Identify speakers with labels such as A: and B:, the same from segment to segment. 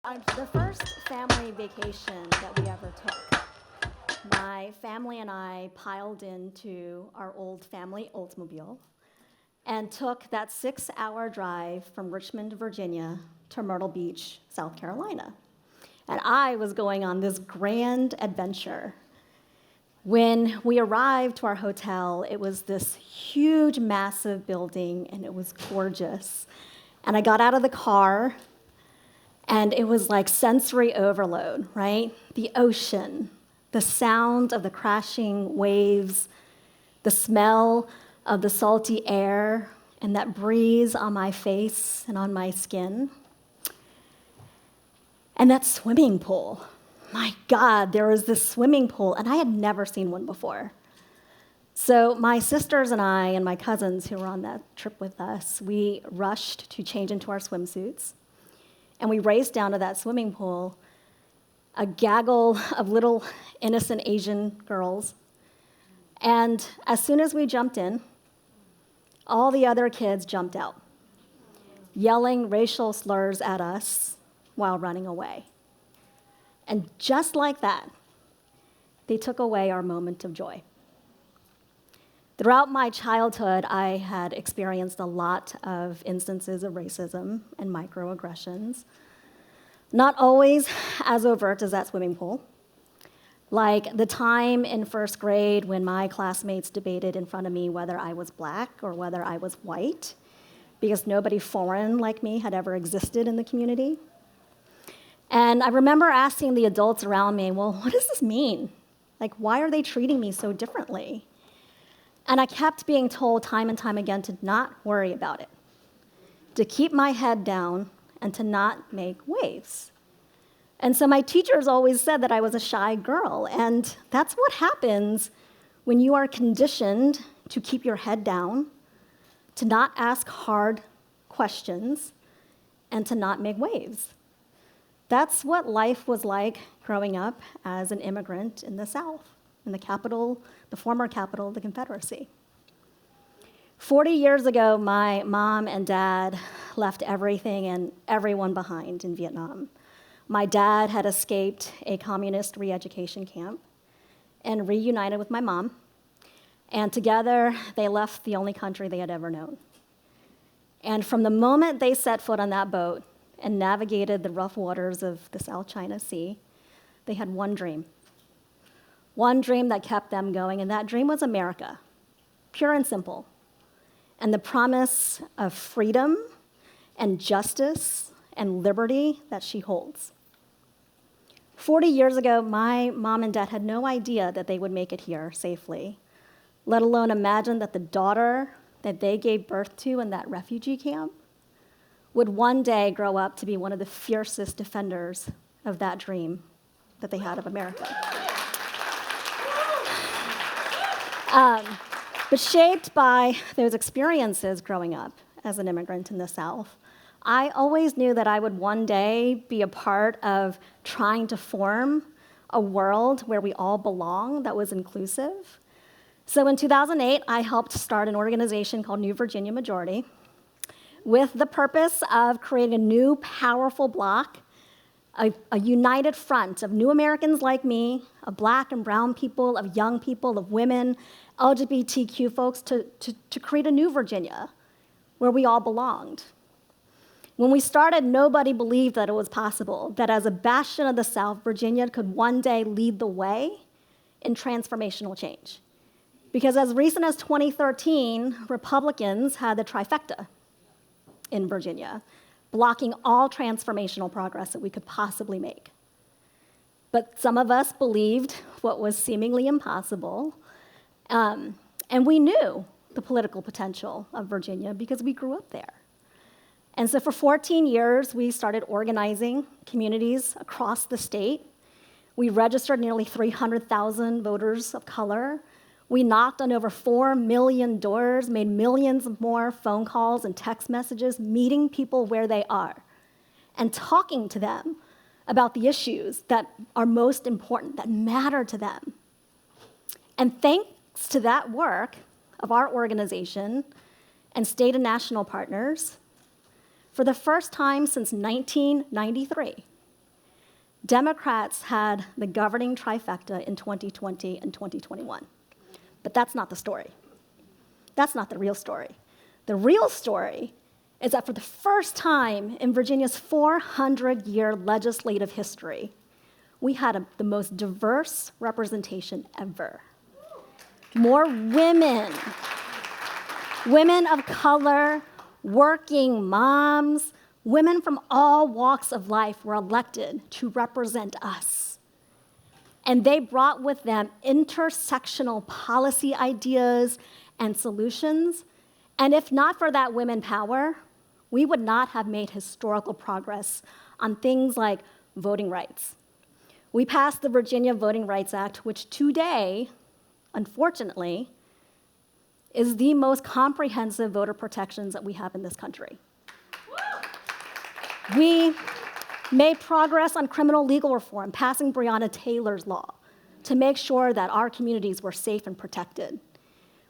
A: The first family vacation that we ever took, my family and I piled into our old family Oldsmobile and took that 6-hour drive from Richmond, Virginia to Myrtle Beach, South Carolina. And I was going on this grand adventure. When we arrived to our hotel, it was this huge, massive building, and it was gorgeous. And I got out of the car, and it was like sensory overload, right? The ocean, the sound of the crashing waves, the smell of the salty air, and that breeze on my face and on my skin. And that swimming pool. My God, there was this swimming pool, and I had never seen one before. So my sisters and I and my cousins who were on that trip with us, we rushed to change into our swimsuits, and we raced down to that swimming pool, a gaggle of little innocent Asian girls. And as soon as we jumped in, all the other kids jumped out, yelling racial slurs at us while running away. And just like that, they took away our moment of joy. Throughout my childhood, I had experienced a lot of instances of racism and microaggressions, not always as overt as that swimming pool. Like the time in first grade when my classmates debated in front of me whether I was black or whether I was white, because nobody foreign like me had ever existed in the community. And I remember asking the adults around me, well, what does this mean? Like, why are they treating me so differently? And I kept being told time and time again to not worry about it, to keep my head down and to not make waves. And so my teachers always said that I was a shy girl, and that's what happens when you are conditioned to keep your head down, to not ask hard questions, and to not make waves. That's what life was like growing up as an immigrant in the South, in the capital, the former capital of the Confederacy. 40 years ago, my mom and dad left everything and everyone behind in Vietnam. My dad had escaped a communist re-education camp and reunited with my mom, and together they left the only country they had ever known. And from the moment they set foot on that boat and navigated the rough waters of the South China Sea, they had one dream that kept them going, and that dream was America, pure and simple, and the promise of freedom and justice and liberty that she holds. 40 years ago, my mom and dad had no idea that they would make it here safely, let alone imagine that the daughter that they gave birth to in that refugee camp would one day grow up to be one of the fiercest defenders of that dream that they had of America. But shaped by those experiences growing up as an immigrant in the South, I always knew that I would one day be a part of trying to form a world where we all belong that was inclusive. So in 2008, I helped start an organization called New Virginia Majority with the purpose of creating a new, powerful bloc, a united front of new Americans like me, of black and brown people, of young people, of women, LGBTQ folks, to create a new Virginia where we all belonged. When we started, nobody believed that it was possible, that as a bastion of the South, Virginia could one day lead the way in transformational change. Because as recent as 2013, Republicans had the trifecta in Virginia, blocking all transformational progress that we could possibly make. But some of us believed what was seemingly impossible, and we knew the political potential of Virginia because we grew up there. And so for 14 years, we started organizing communities across the state. We registered nearly 300,000 voters of color. We knocked on over 4 million doors, made millions more phone calls and text messages, meeting people where they are and talking to them about the issues that are most important, that matter to them. And thanks to that work of our organization and state and national partners, for the first time since 1993, Democrats had the governing trifecta in 2020 and 2021. But that's not the story. That's not the real story. The real story is that for the first time in Virginia's 400-year legislative history, we had the most diverse representation ever. More women of color, working moms, women from all walks of life were elected to represent us. And they brought with them intersectional policy ideas and solutions. And if not for that women power, we would not have made historical progress on things like voting rights. We passed the Virginia Voting Rights Act, which today, unfortunately, is the most comprehensive voter protections that we have in this country. We made progress on criminal legal reform, passing Breonna Taylor's law to make sure that our communities were safe and protected.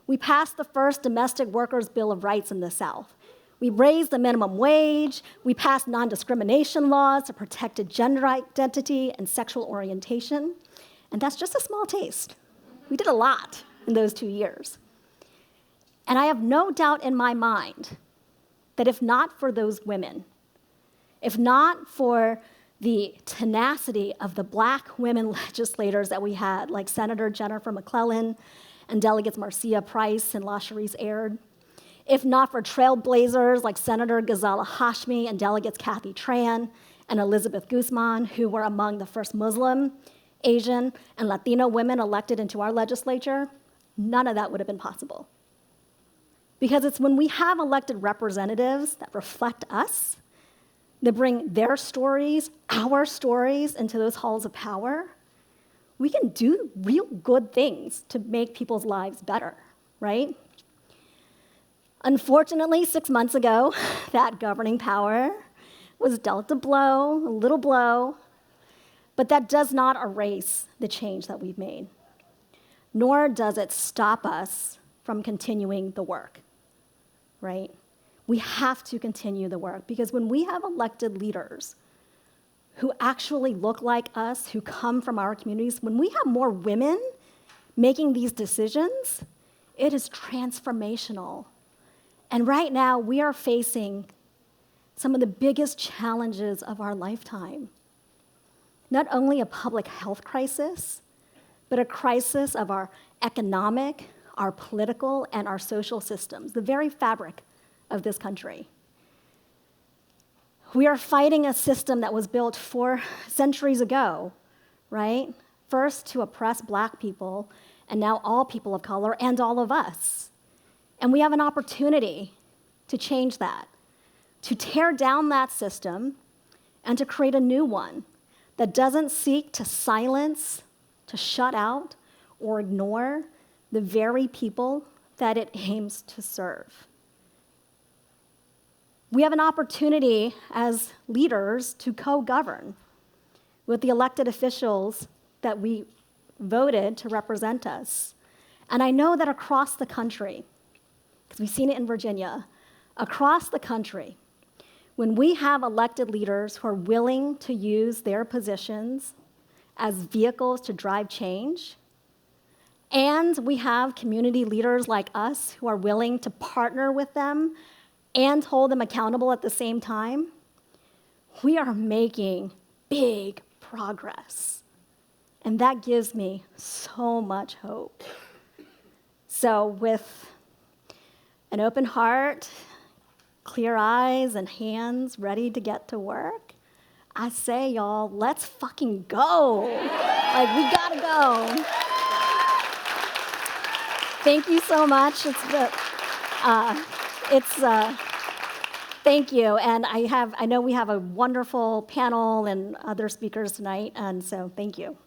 A: We passed the first domestic workers' Bill of Rights in the South. We raised the minimum wage. We passed non-discrimination laws that protected gender identity and sexual orientation. And that's just a small taste. We did a lot in those 2 years. And I have no doubt in my mind that if not for those women, if not for the tenacity of the Black women legislators that we had, like Senator Jennifer McClellan and Delegates Marcia Price and LaSharice Aird, if not for trailblazers like Senator Ghazala Hashmi and Delegates Kathy Tran and Elizabeth Guzman, who were among the first Muslim, Asian, and Latino women elected into our legislature, none of that would have been possible. Because it's when we have elected representatives that reflect us, that bring their stories, our stories, into those halls of power, we can do real good things to make people's lives better, right? Unfortunately, 6 months ago, that governing power was dealt a little blow, but that does not erase the change that we've made, nor does it stop us from continuing the work, right? We have to continue the work, because when we have elected leaders who actually look like us, who come from our communities, when we have more women making these decisions, it is transformational. And right now, we are facing some of the biggest challenges of our lifetime. Not only a public health crisis, but a crisis of our economic, our political, and our social systems, the very fabric of this country. We are fighting a system that was built 4 centuries ago, right? First to oppress Black people, and now all people of color and all of us. And we have an opportunity to change that, to tear down that system and to create a new one that doesn't seek to silence, to shut out, or ignore the very people that it aims to serve. We have an opportunity as leaders to co-govern with the elected officials that we voted to represent us. And I know that across the country, because we've seen it in Virginia, across the country, when we have elected leaders who are willing to use their positions as vehicles to drive change, and we have community leaders like us who are willing to partner with them and hold them accountable at the same time, we are making big progress. And that gives me so much hope. So with an open heart, clear eyes, and hands ready to get to work, I say, y'all, let's fucking go. Like, we gotta go. Thank you so much. Thank you. And I know we have a wonderful panel and other speakers tonight, and so thank you.